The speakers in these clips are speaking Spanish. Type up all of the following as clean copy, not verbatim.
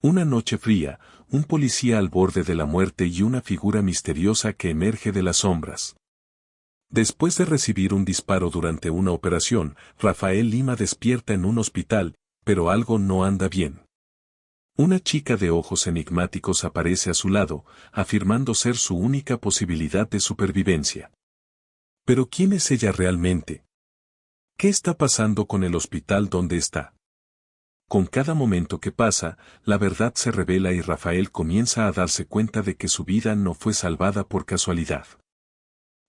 Una noche fría, un policía al borde de la muerte y una figura misteriosa que emerge de las sombras. Después de recibir un disparo durante una operación, Rafael Lima despierta en un hospital, pero algo no anda bien. Una chica de ojos enigmáticos aparece a su lado, afirmando ser su única posibilidad de supervivencia. ¿Pero quién es ella realmente? ¿Qué está pasando con el hospital donde está? Con cada momento que pasa, la verdad se revela y Rafael comienza a darse cuenta de que su vida no fue salvada por casualidad.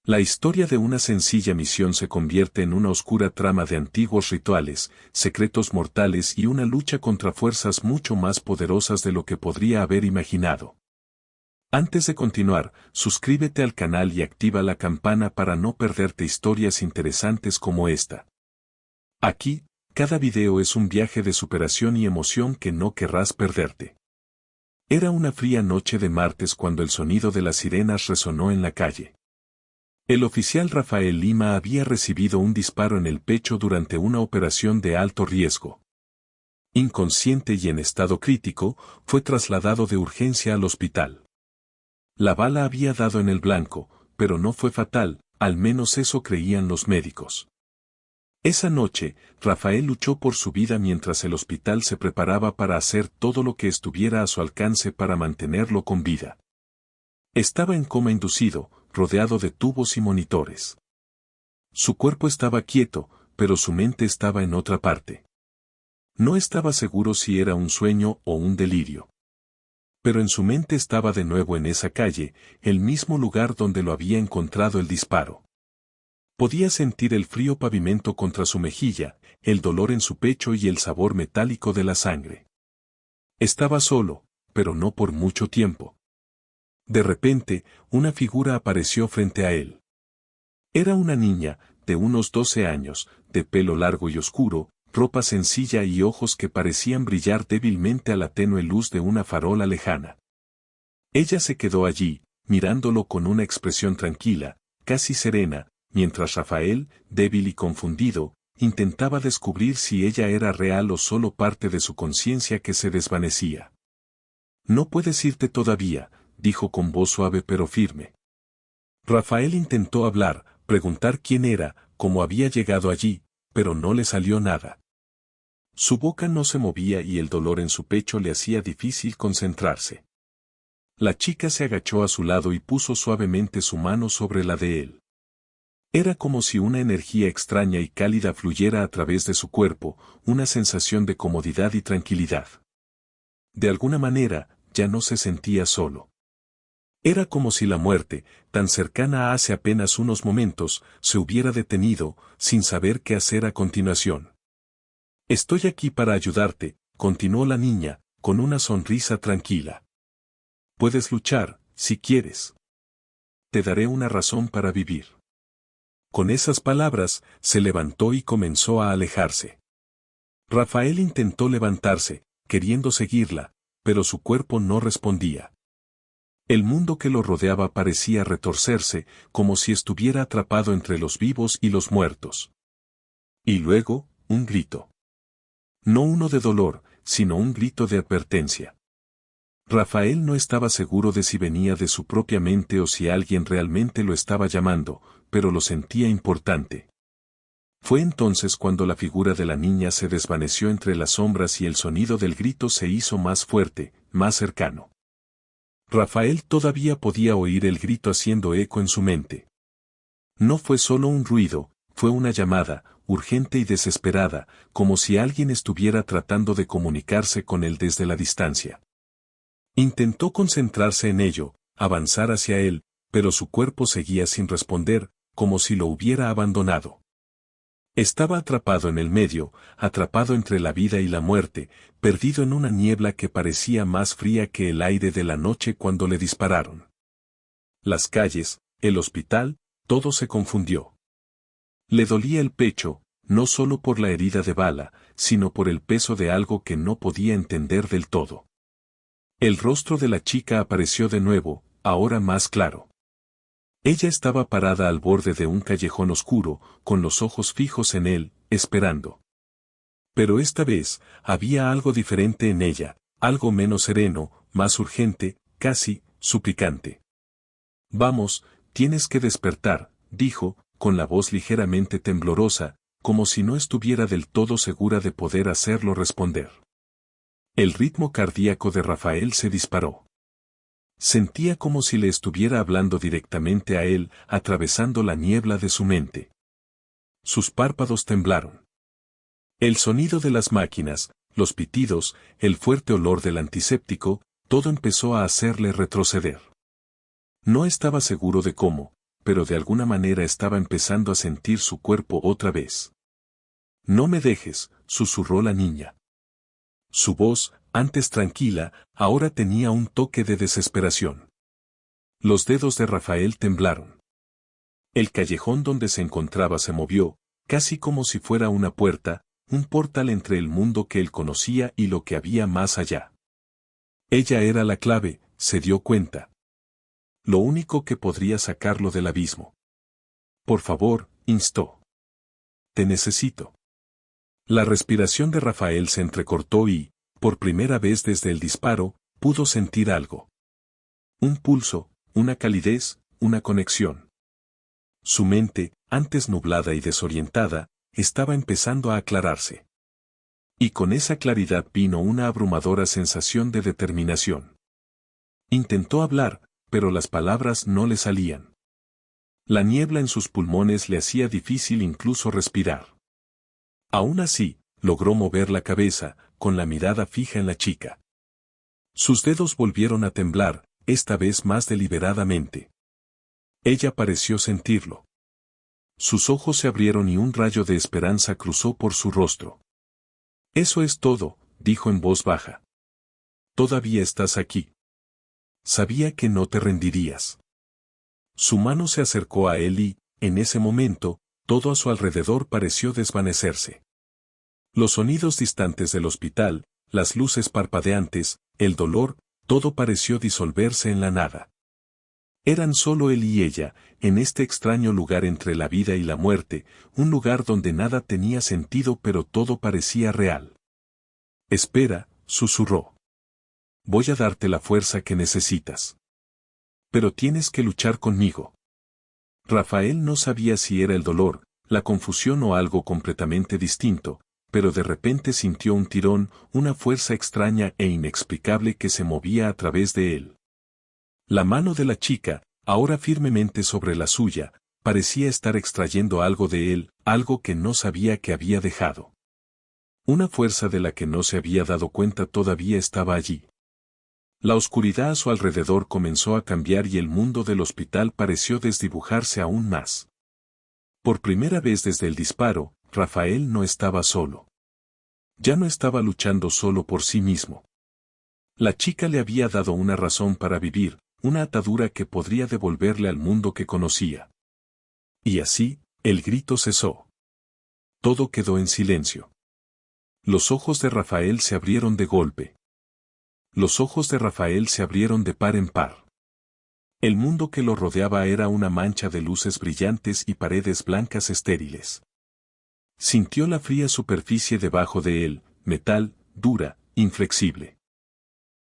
La historia de una sencilla misión se convierte en una oscura trama de antiguos rituales, secretos mortales y una lucha contra fuerzas mucho más poderosas de lo que podría haber imaginado. Antes de continuar, suscríbete al canal y activa la campana para no perderte historias interesantes como esta. Aquí, cada video es un viaje de superación y emoción que no querrás perderte. Era una fría noche de martes cuando el sonido de las sirenas resonó en la calle. El oficial Rafael Lima había recibido un disparo en el pecho durante una operación de alto riesgo. Inconsciente y en estado crítico, fue trasladado de urgencia al hospital. La bala había dado en el blanco, pero no fue fatal, al menos eso creían los médicos. Esa noche, Rafael luchó por su vida mientras el hospital se preparaba para hacer todo lo que estuviera a su alcance para mantenerlo con vida. Estaba en coma inducido, rodeado de tubos y monitores. Su cuerpo estaba quieto, pero su mente estaba en otra parte. No estaba seguro si era un sueño o un delirio. Pero en su mente estaba de nuevo en esa calle, el mismo lugar donde lo había encontrado el disparo. Podía sentir el frío pavimento contra su mejilla, el dolor en su pecho y el sabor metálico de la sangre. Estaba solo, pero no por mucho tiempo. De repente, una figura apareció frente a él. Era una niña, de unos 12 años, de pelo largo y oscuro, ropa sencilla y ojos que parecían brillar débilmente a la tenue luz de una farola lejana. Ella se quedó allí, mirándolo con una expresión tranquila, casi serena, mientras Rafael, débil y confundido, intentaba descubrir si ella era real o solo parte de su conciencia que se desvanecía. «No puedes irte todavía», dijo con voz suave pero firme. Rafael intentó hablar, preguntar quién era, cómo había llegado allí, pero no le salió nada. Su boca no se movía y el dolor en su pecho le hacía difícil concentrarse. La chica se agachó a su lado y puso suavemente su mano sobre la de él. Era como si una energía extraña y cálida fluyera a través de su cuerpo, una sensación de comodidad y tranquilidad. De alguna manera, ya no se sentía solo. Era como si la muerte, tan cercana hace apenas unos momentos, se hubiera detenido, sin saber qué hacer a continuación. «Estoy aquí para ayudarte», continuó la niña, con una sonrisa tranquila. «Puedes luchar, si quieres. Te daré una razón para vivir». Con esas palabras, se levantó y comenzó a alejarse. Rafael intentó levantarse, queriendo seguirla, pero su cuerpo no respondía. El mundo que lo rodeaba parecía retorcerse, como si estuviera atrapado entre los vivos y los muertos. Y luego, un grito. No uno de dolor, sino un grito de advertencia. Rafael no estaba seguro de si venía de su propia mente o si alguien realmente lo estaba llamando, pero lo sentía importante. Fue entonces cuando la figura de la niña se desvaneció entre las sombras y el sonido del grito se hizo más fuerte, más cercano. Rafael todavía podía oír el grito haciendo eco en su mente. No fue solo un ruido, fue una llamada, urgente y desesperada, como si alguien estuviera tratando de comunicarse con él desde la distancia. Intentó concentrarse en ello, avanzar hacia él, pero su cuerpo seguía sin responder, como si lo hubiera abandonado. Estaba atrapado en el medio, atrapado entre la vida y la muerte, perdido en una niebla que parecía más fría que el aire de la noche cuando le dispararon. Las calles, el hospital, todo se confundió. Le dolía el pecho, no solo por la herida de bala, sino por el peso de algo que no podía entender del todo. El rostro de la chica apareció de nuevo, ahora más claro. Ella estaba parada al borde de un callejón oscuro, con los ojos fijos en él, esperando. Pero esta vez, había algo diferente en ella, algo menos sereno, más urgente, casi, suplicante. Vamos, tienes que despertar, dijo, con la voz ligeramente temblorosa, como si no estuviera del todo segura de poder hacerlo responder. El ritmo cardíaco de Rafael se disparó. Sentía como si le estuviera hablando directamente a él, atravesando la niebla de su mente. Sus párpados temblaron. El sonido de las máquinas, los pitidos, el fuerte olor del antiséptico, todo empezó a hacerle retroceder. No estaba seguro de cómo, pero de alguna manera estaba empezando a sentir su cuerpo otra vez. No me dejes, susurró la niña. Su voz, antes tranquila, ahora tenía un toque de desesperación. Los dedos de Rafael temblaron. El callejón donde se encontraba se movió, casi como si fuera una puerta, un portal entre el mundo que él conocía y lo que había más allá. Ella era la clave, se dio cuenta. Lo único que podría sacarlo del abismo. Por favor, instó. Te necesito. La respiración de Rafael se entrecortó y, por primera vez desde el disparo, pudo sentir algo. Un pulso, una calidez, una conexión. Su mente, antes nublada y desorientada, estaba empezando a aclararse. Y con esa claridad vino una abrumadora sensación de determinación. Intentó hablar, pero las palabras no le salían. La niebla en sus pulmones le hacía difícil incluso respirar. Aún así, logró mover la cabeza, con la mirada fija en la chica. Sus dedos volvieron a temblar, esta vez más deliberadamente. Ella pareció sentirlo. Sus ojos se abrieron y un rayo de esperanza cruzó por su rostro. Eso es todo, dijo en voz baja. Todavía estás aquí. Sabía que no te rendirías. Su mano se acercó a él y, en ese momento, todo a su alrededor pareció desvanecerse. Los sonidos distantes del hospital, las luces parpadeantes, el dolor, todo pareció disolverse en la nada. Eran solo él y ella, en este extraño lugar entre la vida y la muerte, un lugar donde nada tenía sentido pero todo parecía real. Espera, susurró. Voy a darte la fuerza que necesitas. Pero tienes que luchar conmigo. Rafael no sabía si era el dolor, la confusión o algo completamente distinto, pero de repente sintió un tirón, una fuerza extraña e inexplicable que se movía a través de él. La mano de la chica, ahora firmemente sobre la suya, parecía estar extrayendo algo de él, algo que no sabía que había dejado. Una fuerza de la que no se había dado cuenta todavía estaba allí. La oscuridad a su alrededor comenzó a cambiar y el mundo del hospital pareció desdibujarse aún más. Por primera vez desde el disparo, Rafael no estaba solo. Ya no estaba luchando solo por sí mismo. La chica le había dado una razón para vivir, una atadura que podría devolverle al mundo que conocía. Y así, el grito cesó. Todo quedó en silencio. Los ojos de Rafael se abrieron de golpe. Los ojos de Rafael se abrieron de par en par. El mundo que lo rodeaba era una mancha de luces brillantes y paredes blancas estériles. Sintió la fría superficie debajo de él, metal, dura, inflexible.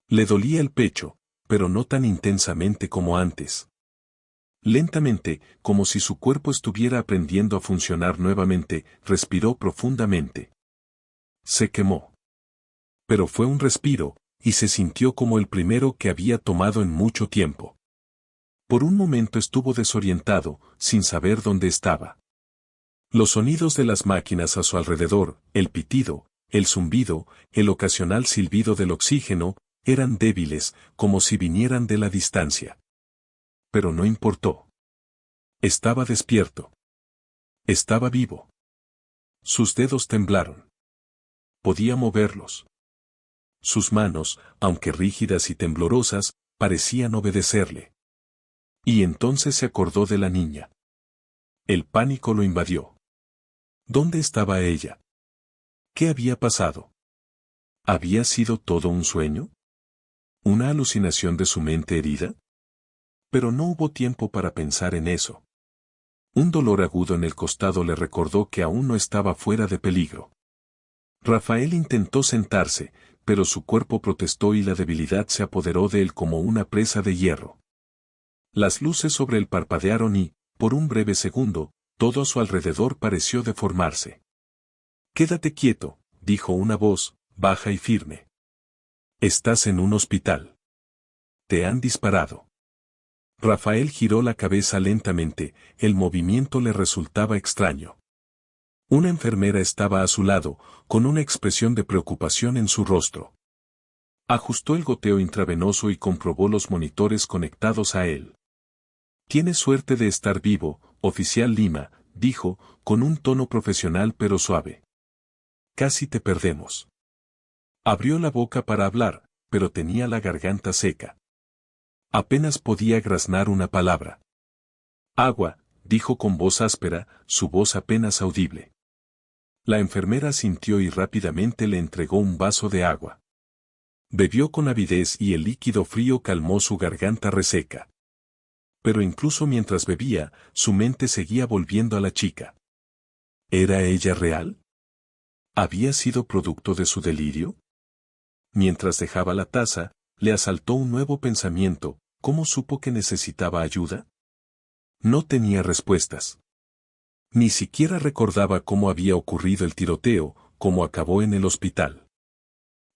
Le dolía el pecho, pero no tan intensamente como antes. Lentamente, como si su cuerpo estuviera aprendiendo a funcionar nuevamente, respiró profundamente. Se quemó. Pero fue un respiro, y se sintió como el primero que había tomado en mucho tiempo. Por un momento estuvo desorientado, sin saber dónde estaba. Los sonidos de las máquinas a su alrededor, el pitido, el zumbido, el ocasional silbido del oxígeno, eran débiles, como si vinieran de la distancia. Pero no importó. Estaba despierto. Estaba vivo. Sus dedos temblaron. Podía moverlos. Sus manos, aunque rígidas y temblorosas, parecían obedecerle. Y entonces se acordó de la niña. El pánico lo invadió. ¿Dónde estaba ella? ¿Qué había pasado? ¿Había sido todo un sueño? ¿Una alucinación de su mente herida? Pero no hubo tiempo para pensar en eso. Un dolor agudo en el costado le recordó que aún no estaba fuera de peligro. Rafael intentó sentarse, pero su cuerpo protestó y la debilidad se apoderó de él como una presa de hierro. Las luces sobre él parpadearon y, por un breve segundo, todo a su alrededor pareció deformarse. «Quédate quieto», dijo una voz, baja y firme. «Estás en un hospital. Te han disparado». Rafael giró la cabeza lentamente, el movimiento le resultaba extraño. Una enfermera estaba a su lado, con una expresión de preocupación en su rostro. Ajustó el goteo intravenoso y comprobó los monitores conectados a él. «Tienes suerte de estar vivo, oficial Lima», dijo, con un tono profesional pero suave. «Casi te perdemos». Abrió la boca para hablar, pero tenía la garganta seca. Apenas podía graznar una palabra. «Agua», dijo con voz áspera, su voz apenas audible. La enfermera asintió y rápidamente le entregó un vaso de agua. Bebió con avidez y el líquido frío calmó su garganta reseca. Pero incluso mientras bebía, su mente seguía volviendo a la chica. ¿Era ella real? ¿Había sido producto de su delirio? Mientras dejaba la taza, le asaltó un nuevo pensamiento. ¿Cómo supo que necesitaba ayuda? No tenía respuestas. Ni siquiera recordaba cómo había ocurrido el tiroteo, cómo acabó en el hospital.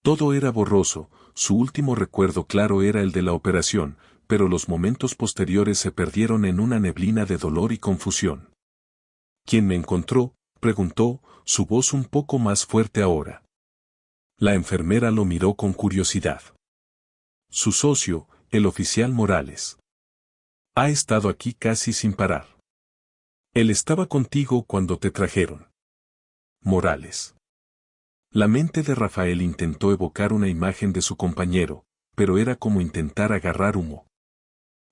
Todo era borroso, su último recuerdo claro era el de la operación, pero los momentos posteriores se perdieron en una neblina de dolor y confusión. ¿Quién me encontró?, preguntó, su voz un poco más fuerte ahora. La enfermera lo miró con curiosidad. Su socio, el oficial Morales. Ha estado aquí casi sin parar. Él estaba contigo cuando te trajeron. Morales. La mente de Rafael intentó evocar una imagen de su compañero, pero era como intentar agarrar humo.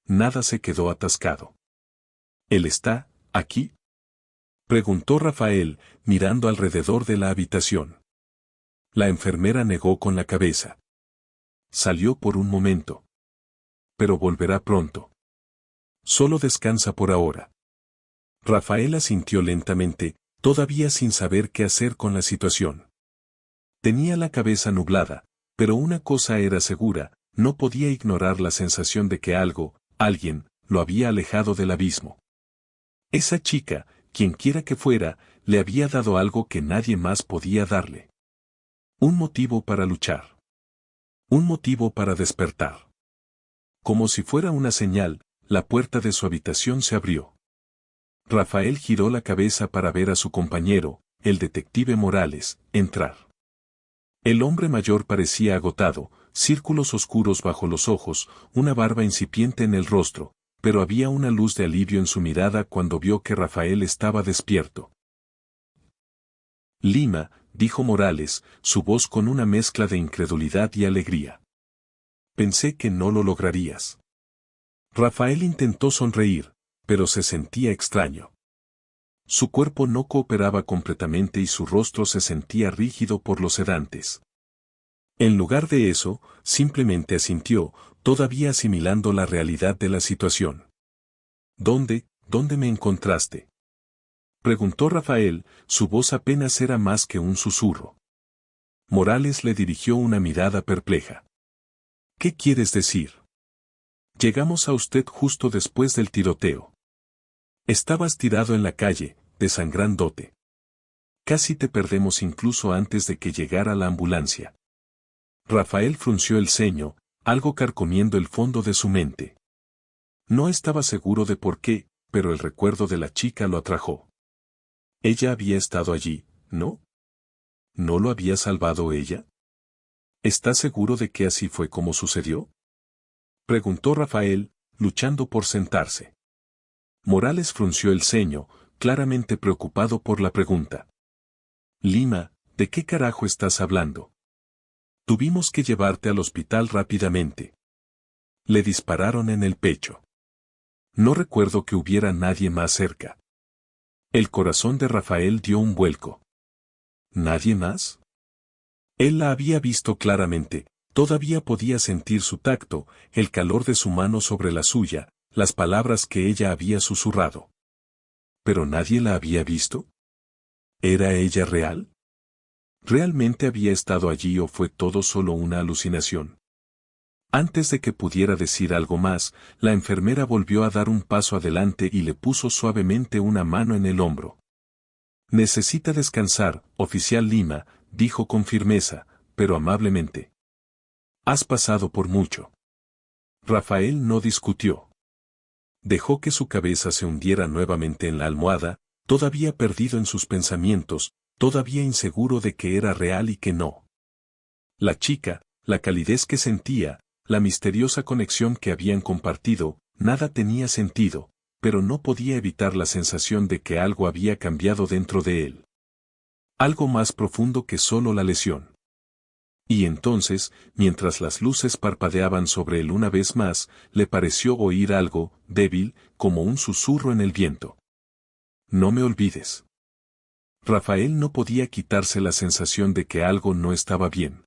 Nada se quedó atascado. ¿Él está aquí?, preguntó Rafael, mirando alrededor de la habitación. La enfermera negó con la cabeza. Salió por un momento. Pero volverá pronto. Solo descansa por ahora. Rafael asintió lentamente, todavía sin saber qué hacer con la situación. Tenía la cabeza nublada, pero una cosa era segura, no podía ignorar la sensación de que algo, alguien, lo había alejado del abismo. Esa chica, quienquiera que fuera, le había dado algo que nadie más podía darle. Un motivo para luchar. Un motivo para despertar. Como si fuera una señal, la puerta de su habitación se abrió. Rafael giró la cabeza para ver a su compañero, el detective Morales, entrar. El hombre mayor parecía agotado, círculos oscuros bajo los ojos, una barba incipiente en el rostro, pero había una luz de alivio en su mirada cuando vio que Rafael estaba despierto. Lima, dijo Morales, su voz con una mezcla de incredulidad y alegría. Pensé que no lo lograrías. Rafael intentó sonreír, pero se sentía extraño. Su cuerpo no cooperaba completamente y su rostro se sentía rígido por los sedantes. En lugar de eso, simplemente asintió, todavía asimilando la realidad de la situación. ¿Dónde me encontraste?, preguntó Rafael, su voz apenas era más que un susurro. Morales le dirigió una mirada perpleja. ¿Qué quieres decir? Llegamos a usted justo después del tiroteo. Estabas tirado en la calle, desangrándote. Casi te perdemos incluso antes de que llegara la ambulancia. Rafael frunció el ceño, algo carcomiendo el fondo de su mente. No estaba seguro de por qué, pero el recuerdo de la chica lo atrajo. Ella había estado allí, ¿no? ¿No lo había salvado ella? ¿Estás seguro de que así fue como sucedió?, preguntó Rafael, luchando por sentarse. Morales frunció el ceño, claramente preocupado por la pregunta. Lima, ¿de qué carajo estás hablando? Tuvimos que llevarte al hospital rápidamente. Le dispararon en el pecho. No recuerdo que hubiera nadie más cerca. El corazón de Rafael dio un vuelco. ¿Nadie más? Él la había visto claramente, todavía podía sentir su tacto, el calor de su mano sobre la suya, las palabras que ella había susurrado. ¿Pero nadie la había visto? ¿Era ella real? ¿Realmente había estado allí o fue todo solo una alucinación? Antes de que pudiera decir algo más, la enfermera volvió a dar un paso adelante y le puso suavemente una mano en el hombro. Necesita descansar, oficial Lima, dijo con firmeza, pero amablemente. Has pasado por mucho. Rafael no discutió. Dejó que su cabeza se hundiera nuevamente en la almohada, todavía perdido en sus pensamientos, todavía inseguro de que era real y que no. La chica, la calidez que sentía, la misteriosa conexión que habían compartido, nada tenía sentido, pero no podía evitar la sensación de que algo había cambiado dentro de él. Algo más profundo que solo la lesión. Y entonces, mientras las luces parpadeaban sobre él una vez más, le pareció oír algo, débil, como un susurro en el viento. No me olvides. Rafael no podía quitarse la sensación de que algo no estaba bien.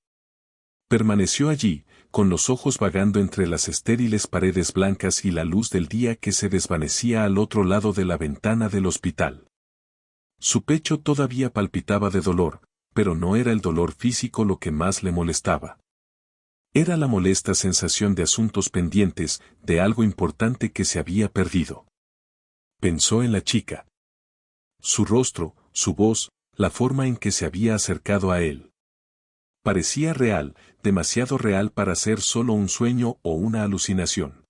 Permaneció allí, con los ojos vagando entre las estériles paredes blancas y la luz del día que se desvanecía al otro lado de la ventana del hospital. Su pecho todavía palpitaba de dolor, pero no era el dolor físico lo que más le molestaba. Era la molesta sensación de asuntos pendientes, de algo importante que se había perdido. Pensó en la chica. Su rostro, su voz, la forma en que se había acercado a él. Parecía real, demasiado real para ser solo un sueño o una alucinación.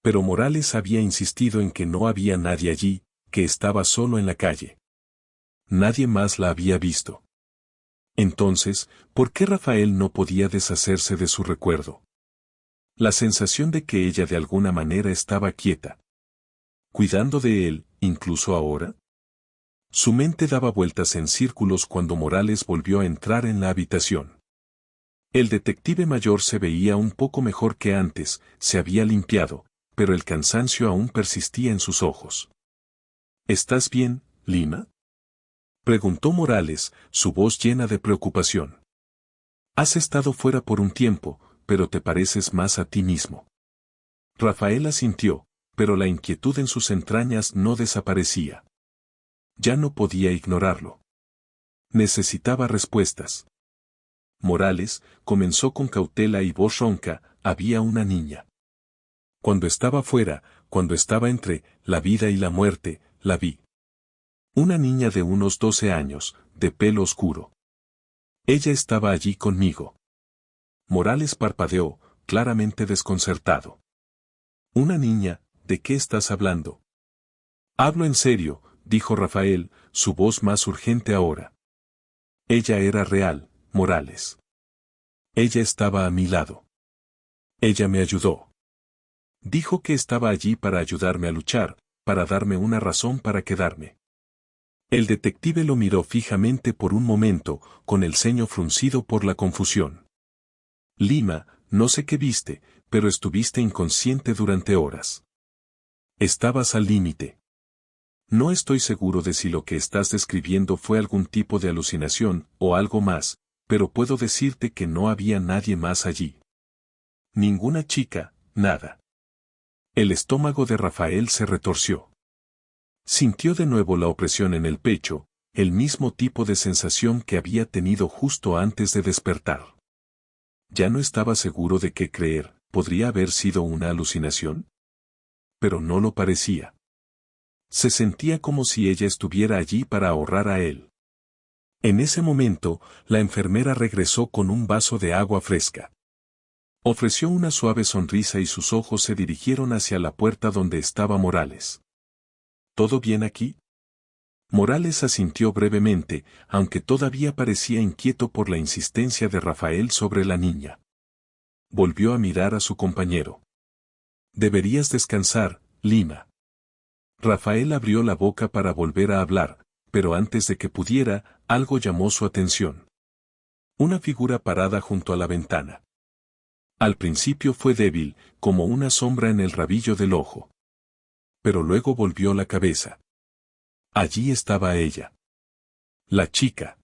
Pero Morales había insistido en que no había nadie allí, que estaba solo en la calle. Nadie más la había visto. Entonces, ¿por qué Rafael no podía deshacerse de su recuerdo? La sensación de que ella de alguna manera estaba quieta. Cuidando de él, incluso ahora. Su mente daba vueltas en círculos cuando Morales volvió a entrar en la habitación. El detective mayor se veía un poco mejor que antes, se había limpiado, pero el cansancio aún persistía en sus ojos. ¿Estás bien, Lima? Preguntó Morales, su voz llena de preocupación. Has estado fuera por un tiempo, pero te pareces más a ti mismo. Rafael asintió, pero la inquietud en sus entrañas no desaparecía. Ya no podía ignorarlo. Necesitaba respuestas. Morales comenzó con cautela y voz ronca, había una niña. Cuando estaba fuera, cuando estaba entre la vida y la muerte, la vi. Una niña de unos 12 años, de pelo oscuro. Ella estaba allí conmigo. Morales parpadeó, claramente desconcertado. Una niña, ¿de qué estás hablando? Hablo en serio, dijo Rafael, su voz más urgente ahora. Ella era real, Morales. Ella estaba a mi lado. Ella me ayudó. Dijo que estaba allí para ayudarme a luchar, para darme una razón para quedarme. El detective lo miró fijamente por un momento, con el ceño fruncido por la confusión. Lima, no sé qué viste, pero estuviste inconsciente durante horas. Estabas al límite. No estoy seguro de si lo que estás describiendo fue algún tipo de alucinación o algo más, pero puedo decirte que no había nadie más allí. Ninguna chica, nada. El estómago de Rafael se retorció. Sintió de nuevo la opresión en el pecho, el mismo tipo de sensación que había tenido justo antes de despertar. Ya no estaba seguro de qué creer, ¿podría haber sido una alucinación? Pero no lo parecía. Se sentía como si ella estuviera allí para ahorrar a él. En ese momento, la enfermera regresó con un vaso de agua fresca. Ofreció una suave sonrisa y sus ojos se dirigieron hacia la puerta donde estaba Morales. ¿Todo bien aquí? Morales asintió brevemente, aunque todavía parecía inquieto por la insistencia de Rafael sobre la niña. Volvió a mirar a su compañero. Deberías descansar, Lima. Rafael abrió la boca para volver a hablar, pero antes de que pudiera, algo llamó su atención. Una figura parada junto a la ventana. Al principio fue débil, como una sombra en el rabillo del ojo. Pero luego volvió la cabeza. Allí estaba ella. La chica.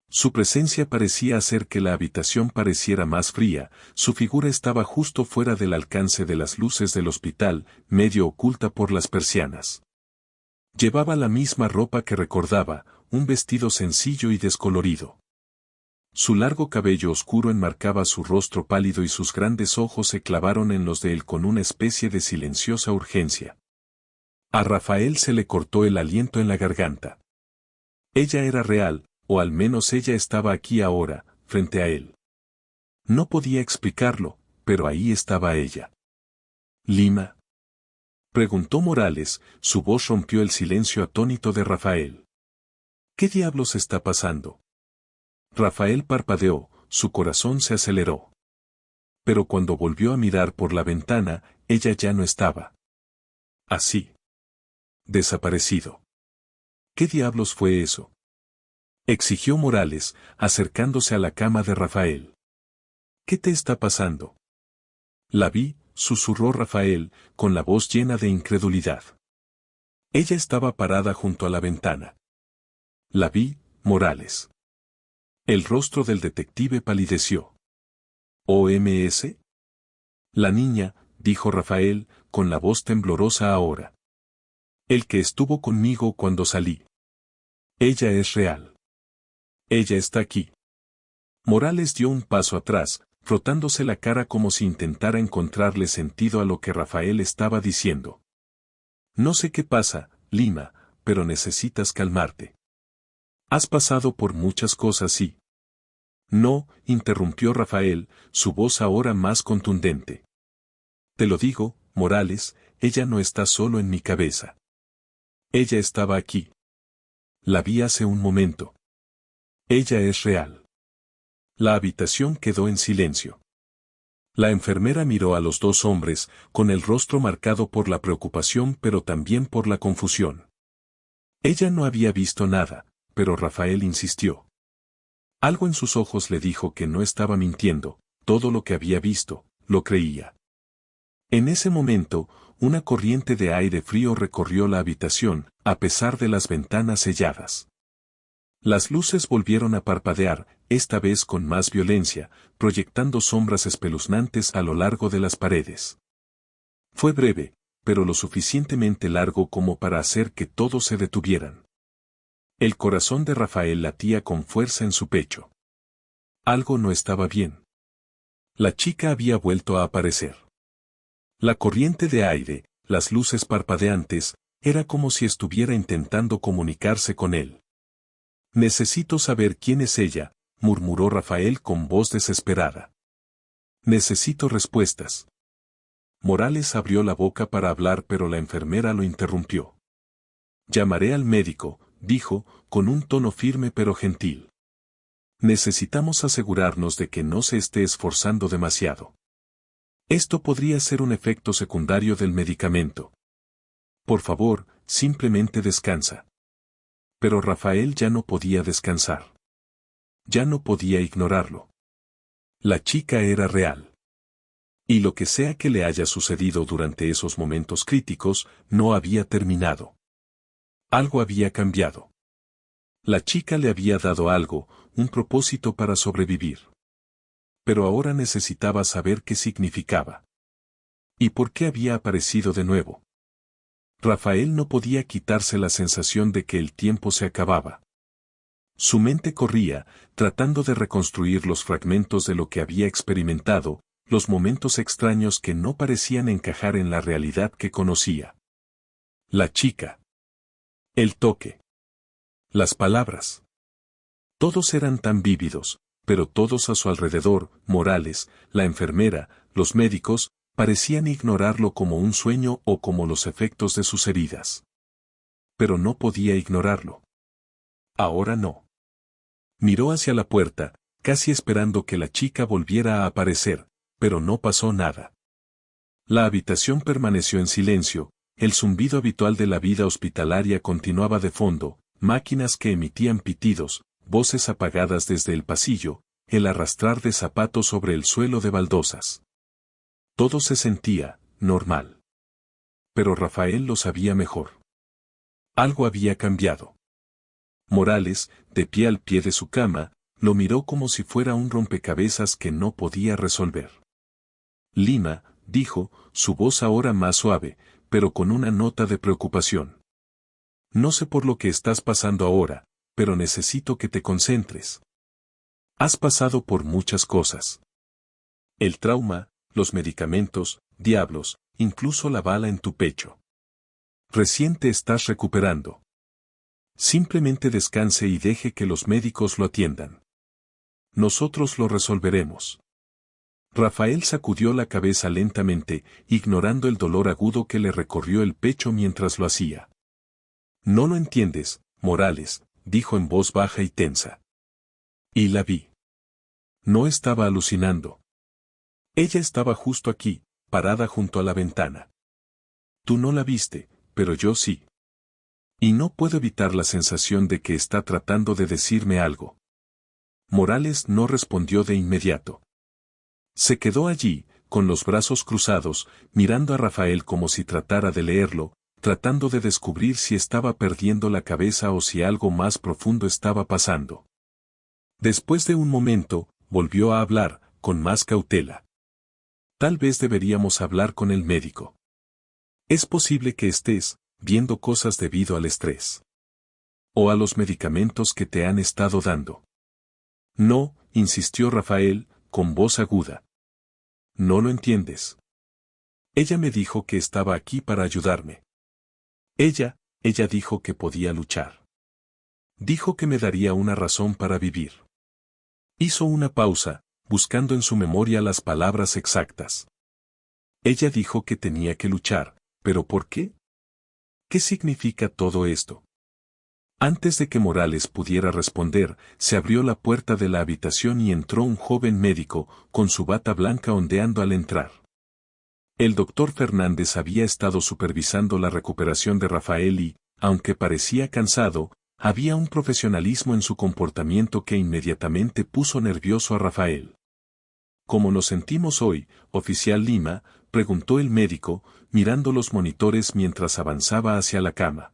Su presencia parecía hacer que la habitación pareciera más fría, su figura estaba justo fuera del alcance de las luces del hospital, medio oculta por las persianas. Llevaba la misma ropa que recordaba, un vestido sencillo y descolorido. Su largo cabello oscuro enmarcaba su rostro pálido y sus grandes ojos se clavaron en los de él con una especie de silenciosa urgencia. A Rafael se le cortó el aliento en la garganta. Ella era real, o al menos ella estaba aquí ahora, frente a él. No podía explicarlo, pero ahí estaba ella. ¿Lima? Preguntó Morales, su voz rompió el silencio atónito de Rafael. ¿Qué diablos está pasando? Rafael parpadeó, su corazón se aceleró. Pero cuando volvió a mirar por la ventana, ella ya no estaba. Así. Desaparecido. ¿Qué diablos fue eso? Exigió Morales, acercándose a la cama de Rafael. ¿Qué te está pasando? La vi, susurró Rafael, con la voz llena de incredulidad. Ella estaba parada junto a la ventana. La vi, Morales. El rostro del detective palideció. ¿OMS? La niña, dijo Rafael, con la voz temblorosa ahora. El que estuvo conmigo cuando salí. Ella es real. Ella está aquí. Morales dio un paso atrás, frotándose la cara como si intentara encontrarle sentido a lo que Rafael estaba diciendo. No sé qué pasa, Lima, pero necesitas calmarte. Has pasado por muchas cosas y... No, interrumpió Rafael, su voz ahora más contundente. Te lo digo, Morales, ella no está solo en mi cabeza. Ella estaba aquí. La vi hace un momento. Ella es real. La habitación quedó en silencio. La enfermera miró a los dos hombres, con el rostro marcado por la preocupación pero también por la confusión. Ella no había visto nada, pero Rafael insistió. Algo en sus ojos le dijo que no estaba mintiendo, todo lo que había visto, lo creía. En ese momento, una corriente de aire frío recorrió la habitación, a pesar de las ventanas selladas. Las luces volvieron a parpadear, esta vez con más violencia, proyectando sombras espeluznantes a lo largo de las paredes. Fue breve, pero lo suficientemente largo como para hacer que todos se detuvieran. El corazón de Rafael latía con fuerza en su pecho. Algo no estaba bien. La chica había vuelto a aparecer. La corriente de aire, las luces parpadeantes, era como si estuviera intentando comunicarse con él. Necesito saber quién es ella, murmuró Rafael con voz desesperada. Necesito respuestas. Morales abrió la boca para hablar pero la enfermera lo interrumpió. Llamaré al médico, dijo, con un tono firme pero gentil. Necesitamos asegurarnos de que no se esté esforzando demasiado. Esto podría ser un efecto secundario del medicamento. Por favor, simplemente descansa. Pero Rafael ya no podía descansar. Ya no podía ignorarlo. La chica era real. Y lo que sea que le haya sucedido durante esos momentos críticos, no había terminado. Algo había cambiado. La chica le había dado algo, un propósito para sobrevivir. Pero ahora necesitaba saber qué significaba. ¿Y por qué había aparecido de nuevo? Rafael no podía quitarse la sensación de que el tiempo se acababa. Su mente corría, tratando de reconstruir los fragmentos de lo que había experimentado, los momentos extraños que no parecían encajar en la realidad que conocía. La chica. El toque. Las palabras. Todos eran tan vívidos, pero todos a su alrededor, Morales, la enfermera, los médicos, parecían ignorarlo como un sueño o como los efectos de sus heridas. Pero no podía ignorarlo. Ahora no. Miró hacia la puerta, casi esperando que la chica volviera a aparecer, pero no pasó nada. La habitación permaneció en silencio, el zumbido habitual de la vida hospitalaria continuaba de fondo, máquinas que emitían pitidos, voces apagadas desde el pasillo, el arrastrar de zapatos sobre el suelo de baldosas. Todo se sentía normal. Pero Rafael lo sabía mejor. Algo había cambiado. Morales, de pie al pie de su cama, lo miró como si fuera un rompecabezas que no podía resolver. Lima, dijo, su voz ahora más suave, pero con una nota de preocupación. No sé por lo que estás pasando ahora, pero necesito que te concentres. Has pasado por muchas cosas. El trauma, los medicamentos, diablos, incluso la bala en tu pecho. Recién te estás recuperando. Simplemente descanse y deje que los médicos lo atiendan. Nosotros lo resolveremos. Rafael sacudió la cabeza lentamente, ignorando el dolor agudo que le recorrió el pecho mientras lo hacía. No lo entiendes, Morales, dijo en voz baja y tensa. Y la vi. No estaba alucinando. Ella estaba justo aquí, parada junto a la ventana. Tú no la viste, pero yo sí. Y no puedo evitar la sensación de que está tratando de decirme algo. Morales no respondió de inmediato. Se quedó allí, con los brazos cruzados, mirando a Rafael como si tratara de leerlo, tratando de descubrir si estaba perdiendo la cabeza o si algo más profundo estaba pasando. Después de un momento, volvió a hablar, con más cautela. Tal vez deberíamos hablar con el médico. Es posible que estés viendo cosas debido al estrés. O a los medicamentos que te han estado dando. No, insistió Rafael, con voz aguda. No lo entiendes. Ella me dijo que estaba aquí para ayudarme. Ella dijo que podía luchar. Dijo que me daría una razón para vivir. Hizo una pausa, buscando en su memoria las palabras exactas. Ella dijo que tenía que luchar, ¿pero por qué? ¿Qué significa todo esto? Antes de que Morales pudiera responder, se abrió la puerta de la habitación y entró un joven médico, con su bata blanca ondeando al entrar. El doctor Fernández había estado supervisando la recuperación de Rafael y, aunque parecía cansado, había un profesionalismo en su comportamiento que inmediatamente puso nervioso a Rafael. ¿Cómo nos sentimos hoy, oficial Lima?, preguntó el médico, mirando los monitores mientras avanzaba hacia la cama.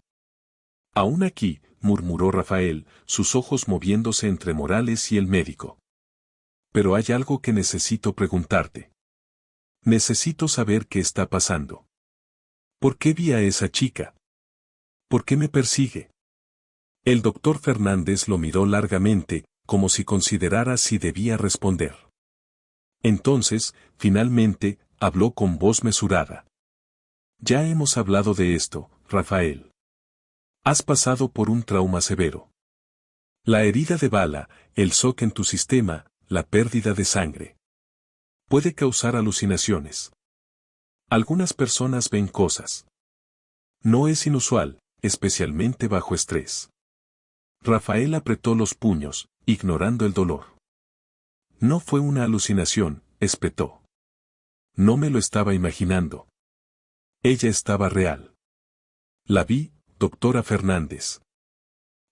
Aún aquí, murmuró Rafael, sus ojos moviéndose entre Morales y el médico. Pero hay algo que necesito preguntarte. Necesito saber qué está pasando. ¿Por qué vi a esa chica? ¿Por qué me persigue? El doctor Fernández lo miró largamente, como si considerara si debía responder. Entonces, finalmente, habló con voz mesurada. Ya hemos hablado de esto, Rafael. Has pasado por un trauma severo. La herida de bala, el shock en tu sistema, la pérdida de sangre. Puede causar alucinaciones. Algunas personas ven cosas. No es inusual, especialmente bajo estrés. Rafael apretó los puños, ignorando el dolor. No fue una alucinación, espetó. No me lo estaba imaginando. Ella estaba real. La vi, doctora Fernández.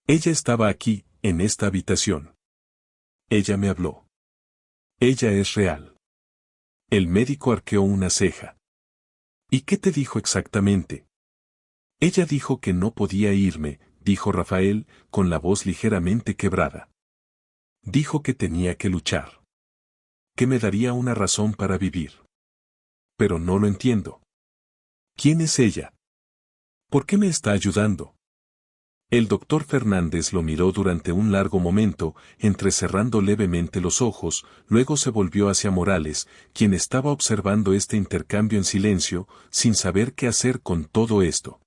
Ella estaba aquí, en esta habitación. Ella me habló. Ella es real. El médico arqueó una ceja. ¿Y qué te dijo exactamente? Ella dijo que no podía irme, dijo Rafael, con la voz ligeramente quebrada. Dijo que tenía que luchar. Que me daría una razón para vivir. Pero no lo entiendo. ¿Quién es ella? ¿Por qué me está ayudando? El doctor Fernández lo miró durante un largo momento, entrecerrando levemente los ojos, luego se volvió hacia Morales, quien estaba observando este intercambio en silencio, sin saber qué hacer con todo esto.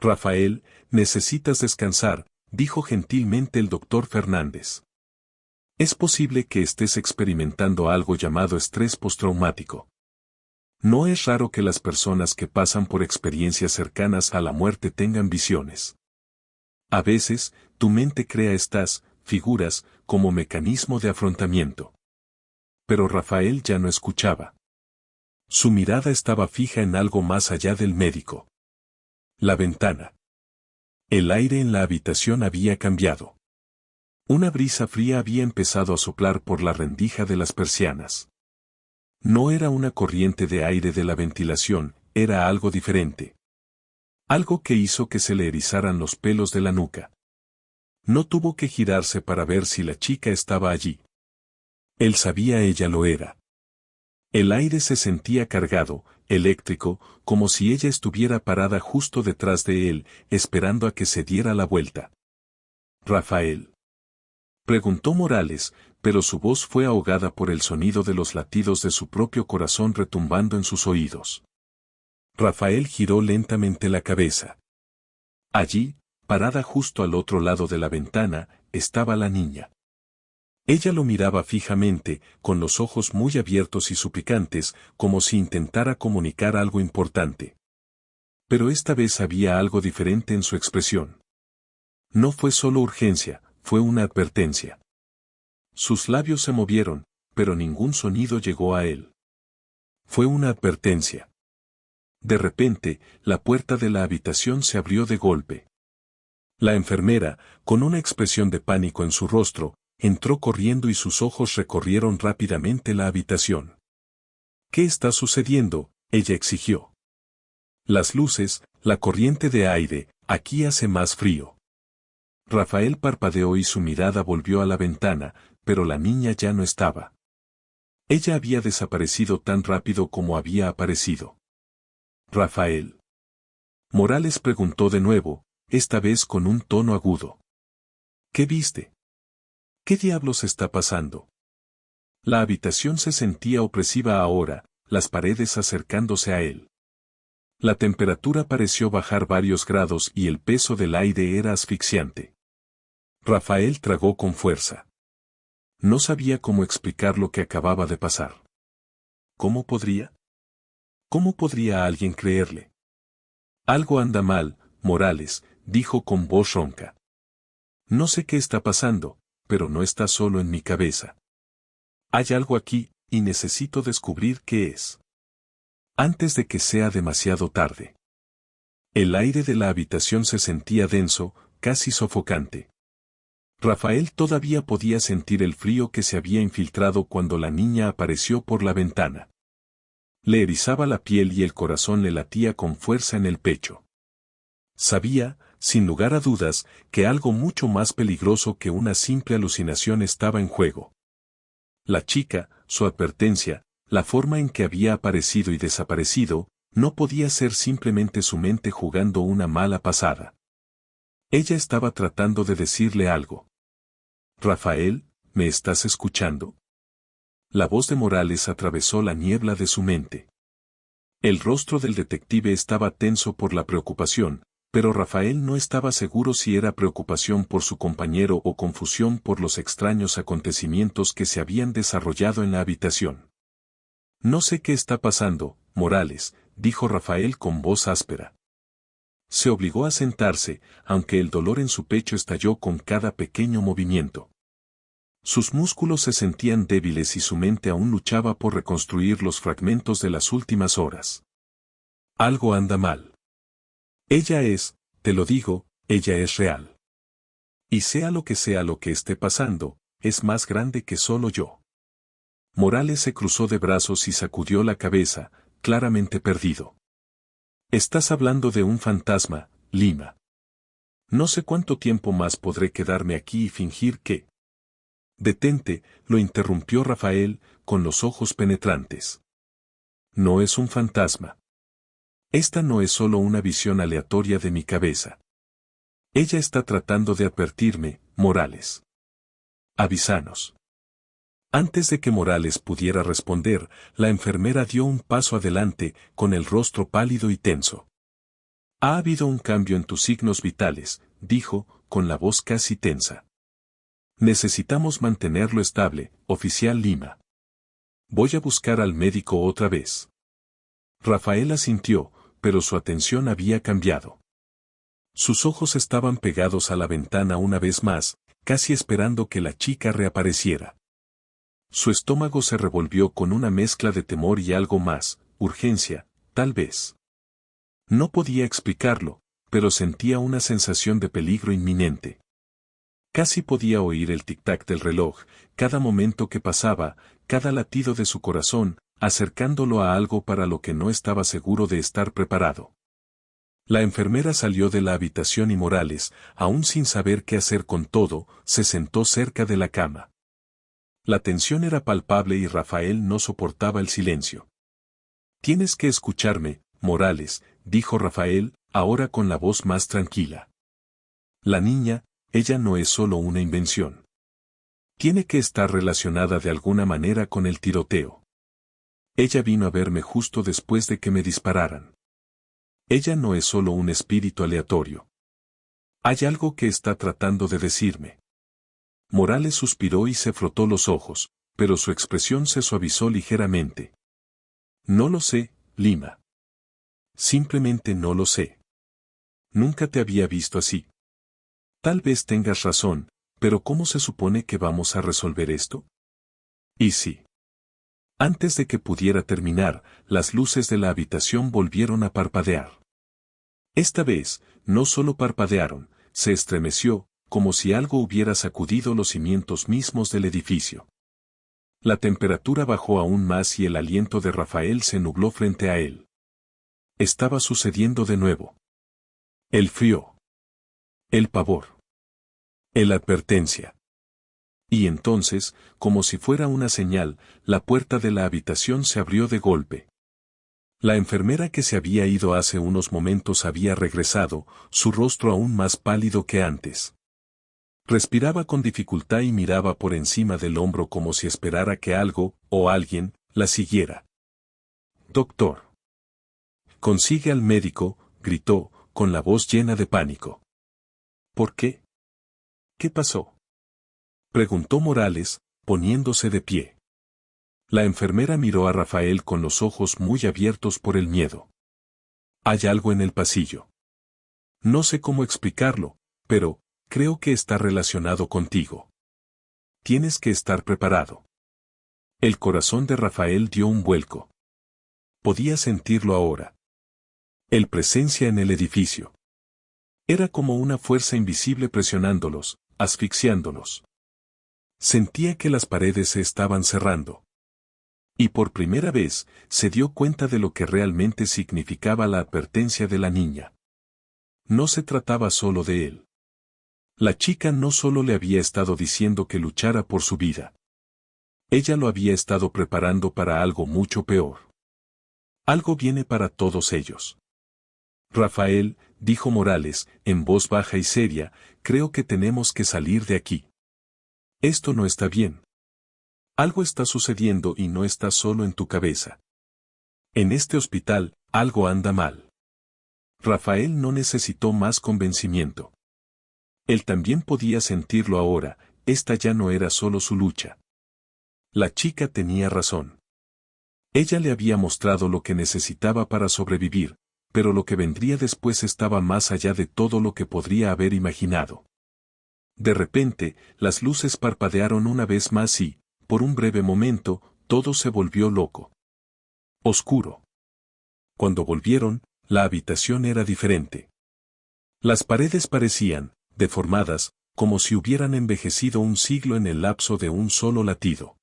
Rafael, necesitas descansar, dijo gentilmente el doctor Fernández. Es posible que estés experimentando algo llamado estrés postraumático. No es raro que las personas que pasan por experiencias cercanas a la muerte tengan visiones. A veces, tu mente crea estas figuras como mecanismo de afrontamiento. Pero Rafael ya no escuchaba. Su mirada estaba fija en algo más allá del médico. La ventana. El aire en la habitación había cambiado. Una brisa fría había empezado a soplar por la rendija de las persianas. No era una corriente de aire de la ventilación, era algo diferente. Algo que hizo que se le erizaran los pelos de la nuca. No tuvo que girarse para ver si la chica estaba allí. Él sabía ella lo era. El aire se sentía cargado, eléctrico, como si ella estuviera parada justo detrás de él, esperando a que se diera la vuelta. «¿Rafael?», preguntó Morales, pero su voz fue ahogada por el sonido de los latidos de su propio corazón retumbando en sus oídos. Rafael giró lentamente la cabeza. Allí, parada justo al otro lado de la ventana, estaba la niña. Ella lo miraba fijamente, con los ojos muy abiertos y suplicantes, como si intentara comunicar algo importante. Pero esta vez había algo diferente en su expresión. No fue solo urgencia, fue una advertencia. Sus labios se movieron, pero ningún sonido llegó a él. Fue una advertencia. De repente, la puerta de la habitación se abrió de golpe. La enfermera, con una expresión de pánico en su rostro, entró corriendo y sus ojos recorrieron rápidamente la habitación. ¿Qué está sucediendo?, ella exigió. Las luces, la corriente de aire, aquí hace más frío. Rafael parpadeó y su mirada volvió a la ventana, pero la niña ya no estaba. Ella había desaparecido tan rápido como había aparecido. Rafael. Morales preguntó de nuevo, esta vez con un tono agudo. ¿Qué viste? ¿Qué diablos está pasando? La habitación se sentía opresiva ahora, las paredes acercándose a él. La temperatura pareció bajar varios grados y el peso del aire era asfixiante. Rafael tragó con fuerza. No sabía cómo explicar lo que acababa de pasar. ¿Cómo podría? ¿Cómo podría alguien creerle? Algo anda mal, Morales, dijo con voz ronca. No sé qué está pasando, pero no está solo en mi cabeza. Hay algo aquí, y necesito descubrir qué es. Antes de que sea demasiado tarde. El aire de la habitación se sentía denso, casi sofocante. Rafael todavía podía sentir el frío que se había infiltrado cuando la niña apareció por la ventana. Le erizaba la piel y el corazón le latía con fuerza en el pecho. Sabía, sin lugar a dudas, que algo mucho más peligroso que una simple alucinación estaba en juego. La chica, su advertencia, la forma en que había aparecido y desaparecido, no podía ser simplemente su mente jugando una mala pasada. Ella estaba tratando de decirle algo. Rafael, ¿me estás escuchando? La voz de Morales atravesó la niebla de su mente. El rostro del detective estaba tenso por la preocupación, pero Rafael no estaba seguro si era preocupación por su compañero o confusión por los extraños acontecimientos que se habían desarrollado en la habitación. No sé qué está pasando, Morales, dijo Rafael con voz áspera. Se obligó a sentarse, aunque el dolor en su pecho estalló con cada pequeño movimiento. Sus músculos se sentían débiles y su mente aún luchaba por reconstruir los fragmentos de las últimas horas. Algo anda mal. Ella es, te lo digo, ella es real. Y sea lo que esté pasando, es más grande que solo yo. Morales se cruzó de brazos y sacudió la cabeza, claramente perdido. Estás hablando de un fantasma, Lima. No sé cuánto tiempo más podré quedarme aquí y fingir que... Detente, lo interrumpió Rafael, con los ojos penetrantes. No es un fantasma. Esta no es solo una visión aleatoria de mi cabeza. Ella está tratando de advertirme, Morales. Avísanos. Antes de que Morales pudiera responder, la enfermera dio un paso adelante, con el rostro pálido y tenso. Ha habido un cambio en tus signos vitales, dijo, con la voz casi tensa. Necesitamos mantenerlo estable, oficial Lima. Voy a buscar al médico otra vez. Rafael asintió, pero su atención había cambiado. Sus ojos estaban pegados a la ventana una vez más, casi esperando que la chica reapareciera. Su estómago se revolvió con una mezcla de temor y algo más, urgencia, tal vez. No podía explicarlo, pero sentía una sensación de peligro inminente. Casi podía oír el tic-tac del reloj, cada momento que pasaba, cada latido de su corazón, acercándolo a algo para lo que no estaba seguro de estar preparado. La enfermera salió de la habitación y Morales, aún sin saber qué hacer con todo, se sentó cerca de la cama. La tensión era palpable y Rafael no soportaba el silencio. Tienes que escucharme, Morales, dijo Rafael, ahora con la voz más tranquila. La niña, ella no es solo una invención. Tiene que estar relacionada de alguna manera con el tiroteo. Ella vino a verme justo después de que me dispararan. Ella no es solo un espíritu aleatorio. Hay algo que está tratando de decirme. Morales suspiró y se frotó los ojos, pero su expresión se suavizó ligeramente. No lo sé, Lima. Simplemente no lo sé. Nunca te había visto así. Tal vez tengas razón, pero ¿cómo se supone que vamos a resolver esto? Y sí. Antes de que pudiera terminar, las luces de la habitación volvieron a parpadear. Esta vez, no solo parpadearon, se estremeció, como si algo hubiera sacudido los cimientos mismos del edificio. La temperatura bajó aún más y el aliento de Rafael se nubló frente a él. Estaba sucediendo de nuevo. El frío. El pavor. La advertencia. Y entonces, como si fuera una señal, la puerta de la habitación se abrió de golpe. La enfermera que se había ido hace unos momentos había regresado, su rostro aún más pálido que antes. Respiraba con dificultad y miraba por encima del hombro como si esperara que algo, o alguien, la siguiera. «Doctor». «Consigue al médico», gritó, con la voz llena de pánico. «¿Por qué? ¿Qué pasó?», preguntó Morales, poniéndose de pie. La enfermera miró a Rafael con los ojos muy abiertos por el miedo. «Hay algo en el pasillo. No sé cómo explicarlo, pero creo que está relacionado contigo. Tienes que estar preparado». El corazón de Rafael dio un vuelco. Podía sentirlo ahora. El presencia en el edificio. Era como una fuerza invisible presionándolos, asfixiándolos. Sentía que las paredes se estaban cerrando. Y por primera vez, se dio cuenta de lo que realmente significaba la advertencia de la niña. No se trataba solo de él. La chica no solo le había estado diciendo que luchara por su vida. Ella lo había estado preparando para algo mucho peor. Algo viene para todos ellos. «Rafael», dijo Morales, en voz baja y seria, «creo que tenemos que salir de aquí. Esto no está bien. Algo está sucediendo y no está solo en tu cabeza. En este hospital, algo anda mal». Rafael no necesitó más convencimiento. Él también podía sentirlo ahora, esta ya no era solo su lucha. La chica tenía razón. Ella le había mostrado lo que necesitaba para sobrevivir, pero lo que vendría después estaba más allá de todo lo que podría haber imaginado. De repente, las luces parpadearon una vez más y, por un breve momento, todo se volvió loco. Oscuro. Cuando volvieron, la habitación era diferente. Las paredes parecían, deformadas, como si hubieran envejecido un siglo en el lapso de un solo latido.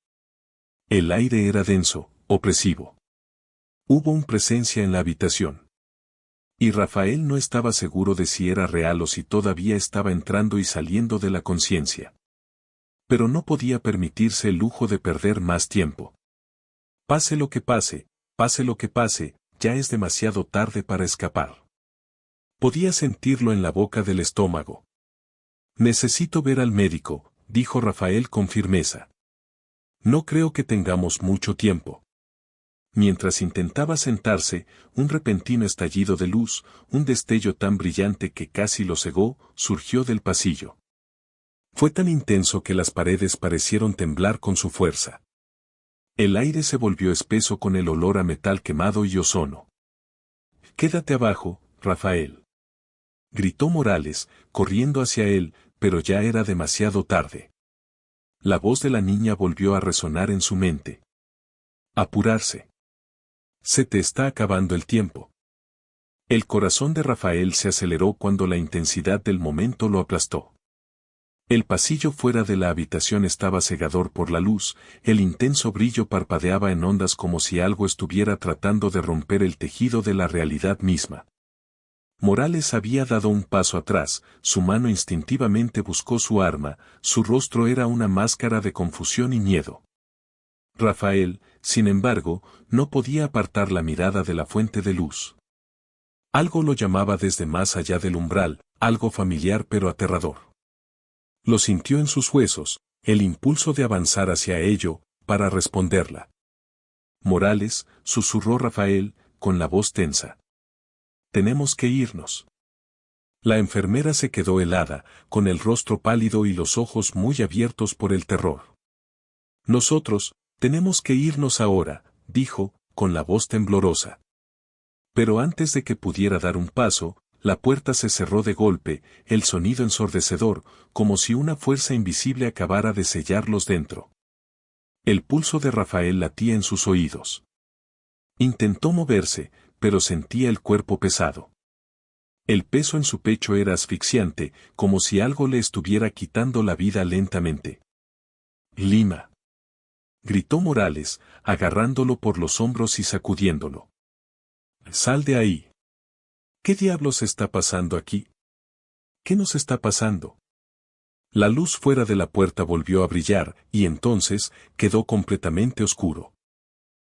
El aire era denso, opresivo. Hubo una presencia en la habitación. Y Rafael no estaba seguro de si era real o si todavía estaba entrando y saliendo de la conciencia. Pero no podía permitirse el lujo de perder más tiempo. Pase lo que pase, ya es demasiado tarde para escapar. Podía sentirlo en la boca del estómago. «Necesito ver al médico», dijo Rafael con firmeza. «No creo que tengamos mucho tiempo». Mientras intentaba sentarse, un repentino estallido de luz, un destello tan brillante que casi lo cegó, surgió del pasillo. Fue tan intenso que las paredes parecieron temblar con su fuerza. El aire se volvió espeso con el olor a metal quemado y ozono. «Quédate abajo, Rafael», gritó Morales, corriendo hacia él, pero ya era demasiado tarde. La voz de la niña volvió a resonar en su mente. «Apurarse. Se te está acabando el tiempo». El corazón de Rafael se aceleró cuando la intensidad del momento lo aplastó. El pasillo fuera de la habitación estaba cegador por la luz, el intenso brillo parpadeaba en ondas como si algo estuviera tratando de romper el tejido de la realidad misma. Morales había dado un paso atrás, su mano instintivamente buscó su arma, su rostro era una máscara de confusión y miedo. Rafael, sin embargo, no podía apartar la mirada de la fuente de luz. Algo lo llamaba desde más allá del umbral, algo familiar pero aterrador. Lo sintió en sus huesos, el impulso de avanzar hacia ello, para responderla. Morales, susurró Rafael, con la voz tensa. Tenemos que irnos. La enfermera se quedó helada, con el rostro pálido y los ojos muy abiertos por el terror. Nosotros, tenemos que irnos ahora, dijo, con la voz temblorosa. Pero antes de que pudiera dar un paso, la puerta se cerró de golpe, el sonido ensordecedor, como si una fuerza invisible acabara de sellarlos dentro. El pulso de Rafael latía en sus oídos. Intentó moverse, pero sentía el cuerpo pesado. El peso en su pecho era asfixiante, como si algo le estuviera quitando la vida lentamente. Lima. Gritó Morales, agarrándolo por los hombros y sacudiéndolo. Sal de ahí. ¿Qué diablos está pasando aquí? ¿Qué nos está pasando? La luz fuera de la puerta volvió a brillar, y entonces, quedó completamente oscuro.